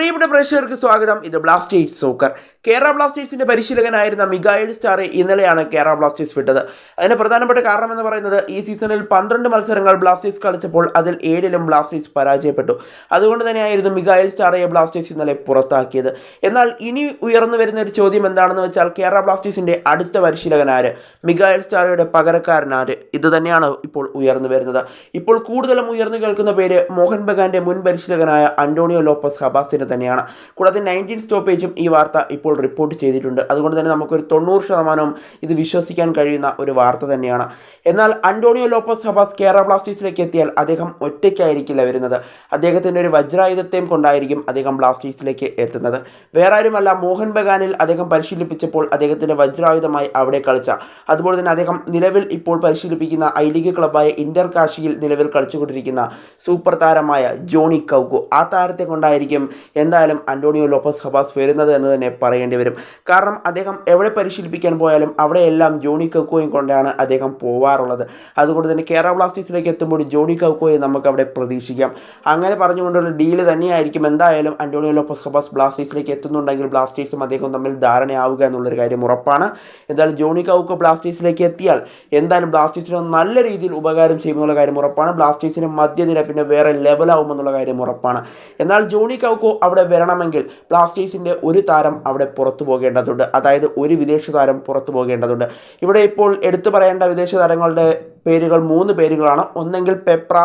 പ്രിയപ്പെട്ട പ്രേക്ഷകർക്ക് സ്വാഗതം. ഇത് ബ്ലാസ്റ്റേഴ്സ് സോക്കർ. കേരള ബ്ലാസ്റ്റേഴ്സിന്റെ പരിശീലകനായിരുന്ന മിഗായൽ സ്റ്റാറെ ഇന്നലെയാണ് കേരള ബ്ലാസ്റ്റേഴ്സ് വിട്ടത്. അതിന് പ്രധാനപ്പെട്ട കാരണം എന്ന് പറയുന്നത് ഈ സീസണിൽ 12 മത്സരങ്ങൾ ബ്ലാസ്റ്റേഴ്സ് കളിച്ചപ്പോൾ അതിൽ 7ലും ബ്ലാസ്റ്റേഴ്സ് പരാജയപ്പെട്ടു. അതുകൊണ്ട് തന്നെയായിരുന്നു മിഗായൽ സ്റ്റാറയെ ബ്ലാസ്റ്റേഴ്സ് ഇന്നലെ പുറത്താക്കിയത്. എന്നാൽ ഇനി ഉയർന്നു വരുന്ന ഒരു ചോദ്യം എന്താണെന്ന് വെച്ചാൽ കേരള ബ്ലാസ്റ്റേഴ്സിന്റെ അടുത്ത പരിശീലകനാര്, മിഗായൽ സ്റ്റാറയുടെ പകരക്കാരനാര്, ഇത് തന്നെയാണ് ഇപ്പോൾ ഉയർന്നു വരുന്നത്. ഇപ്പോൾ കൂടുതലും ഉയർന്നു കേൾക്കുന്ന പേര് മോഹൻ ബഗാന്റെ മുൻ പരിശീലകനായ അന്റോണിയോ ലോപ്പസ് ഹബാസിന് തന്നെയാണ്. കൂടാതെ 19 സ്റ്റോപ്പേജും ഈ വാർത്ത ഇപ്പോൾ റിപ്പോർട്ട് ചെയ്തിട്ടുണ്ട്. അതുകൊണ്ട് തന്നെ നമുക്കൊരു 90% ഇത് വിശ്വസിക്കാൻ കഴിയുന്ന ഒരു വാർത്ത തന്നെയാണ്. എന്നാൽ അന്റോണിയോ ലോപ്പസ് ഹബാസ് കേരള ബ്ലാസ്റ്റേഴ്സിലേക്ക് എത്തിയാൽ അദ്ദേഹം ഒറ്റയ്ക്കായിരിക്കില്ല വരുന്നത്. അദ്ദേഹത്തിൻ്റെ ഒരു വജ്രായുധത്തെയും കൊണ്ടായിരിക്കും അദ്ദേഹം ബ്ലാസ്റ്റേഴ്സിലേക്ക് എത്തുന്നത്. വേറെ ആരുമല്ല, മോഹൻ ബഗാനിൽ അദ്ദേഹം പരിശീലിപ്പിച്ചപ്പോൾ അദ്ദേഹത്തിൻ്റെ വജ്രായുധമായി അവിടെ കളിച്ച, അതുപോലെ തന്നെ അദ്ദേഹം നിലവിൽ ഇപ്പോൾ പരിശീലിപ്പിക്കുന്ന ഐ ലീഗ് ക്ലബ്ബായ ഇന്റർ കാശിയിൽ നിലവിൽ കളിച്ചുകൊണ്ടിരിക്കുന്ന സൂപ്പർ താരമായ ജോണി കൗക്കോ, ആ താരത്തെ കൊണ്ടായിരിക്കും എന്തായാലും അന്റോണിയോ ലോപ്പസ് ഹബാസ് വരുന്നത് എന്ന് തന്നെ പറയേണ്ടി വരും. കാരണം അദ്ദേഹം എവിടെ പരിശീലിപ്പിക്കാൻ പോയാലും അവിടെയെല്ലാം ജോണി കൗക്കോയും കൊണ്ടാണ് അദ്ദേഹം പോവാറുള്ളത്. അതുകൊണ്ട് തന്നെ കേരള ബ്ലാസ്റ്റേഴ്സിലേക്ക് എത്തുമ്പോൾ ജോണി കൗക്കോയെ നമുക്ക് അവിടെ പ്രതീക്ഷിക്കാം. അങ്ങനെ പറഞ്ഞുകൊണ്ടുള്ള ഡീല് തന്നെയായിരിക്കും എന്തായാലും അന്റോണിയോ ലോപ്പസ് ഹബാസ് ബ്ലാസ്റ്റേഴ്സിലേക്ക് എത്തുന്നുണ്ടെങ്കിൽ ബ്ലാസ്റ്റേഴ്സും അദ്ദേഹവും തമ്മിൽ ധാരണയാവുക എന്നുള്ളൊരു കാര്യം ഉറപ്പാണ്. എന്തായാലും ജോണി കൗക്കോ ബ്ലാസ്റ്റേഴ്സിലേക്ക് എത്തിയാൽ എന്തായാലും ബ്ലാസ്റ്റേഴ്സിന് നല്ല രീതിയിൽ ഉപകാരം ചെയ്യുമെന്നുള്ള കാര്യം ഉറപ്പാണ്. ബ്ലാസ്റ്റേഴ്സിന് മധ്യനിര പിന്നെ വേറെ ലെവലാവുമെന്നുള്ള കാര്യം ഉറപ്പാണ്. എന്നാൽ ജോണി കൗക്കോ അവിടെ വരണമെങ്കിൽ ബ്ലാസ്റ്റേഴ്സിൻ്റെ ഒരു താരം അവിടെ പുറത്തു പോകേണ്ടതുണ്ട്. അതായത് ഒരു വിദേശ താരം പുറത്തു പോകേണ്ടതുണ്ട്. ഇവിടെ ഇപ്പോൾ എടുത്തു പറയേണ്ട വിദേശ താരങ്ങളുടെ പേരുകൾ 3 പേരുകളാണ്. ഒന്നെങ്കിൽ പെപ്ര,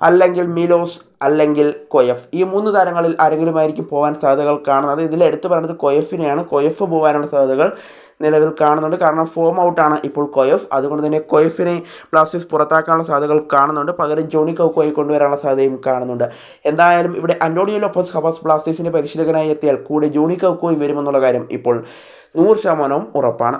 അല്ലെങ്കിൽ മിലോസ്, അല്ലെങ്കിൽ കൊയഫ്. ഈ 3 താരങ്ങളിൽ ആരെങ്കിലും ആയിരിക്കും പോകാൻ സാധ്യതകൾ കാണുന്നത്. ഇതിൽ എടുത്തു പറയുന്നത് കൊയഫിനെയാണ്. കൊയഫ് പോകാനുള്ള സാധ്യതകൾ നിലവിൽ കാണുന്നുണ്ട്. കാരണം ഫോം ഔട്ടാണ് ഇപ്പോൾ കൊയഫ്. അതുകൊണ്ട് തന്നെ കൊയഫിനെ ബ്ലാസ്റ്റേഴ്സ് പുറത്താക്കാനുള്ള സാധ്യതകൾ കാണുന്നുണ്ട്. പകരം ജോണി കൗക്കോയെ കൊണ്ടുവരാനുള്ള സാധ്യതയും കാണുന്നുണ്ട്. എന്തായാലും ഇവിടെ അന്റോണിയോ ലോപ്പസ് ഹബാസ് ബ്ലാസ്റ്റേഴ്സിൻ്റെ പരിശീലകനായി എത്തിയാൽ കൂടെ ജോണി കൗക്കോയും വരുമെന്നുള്ള കാര്യം ഇപ്പോൾ 100% ഉറപ്പാണ്.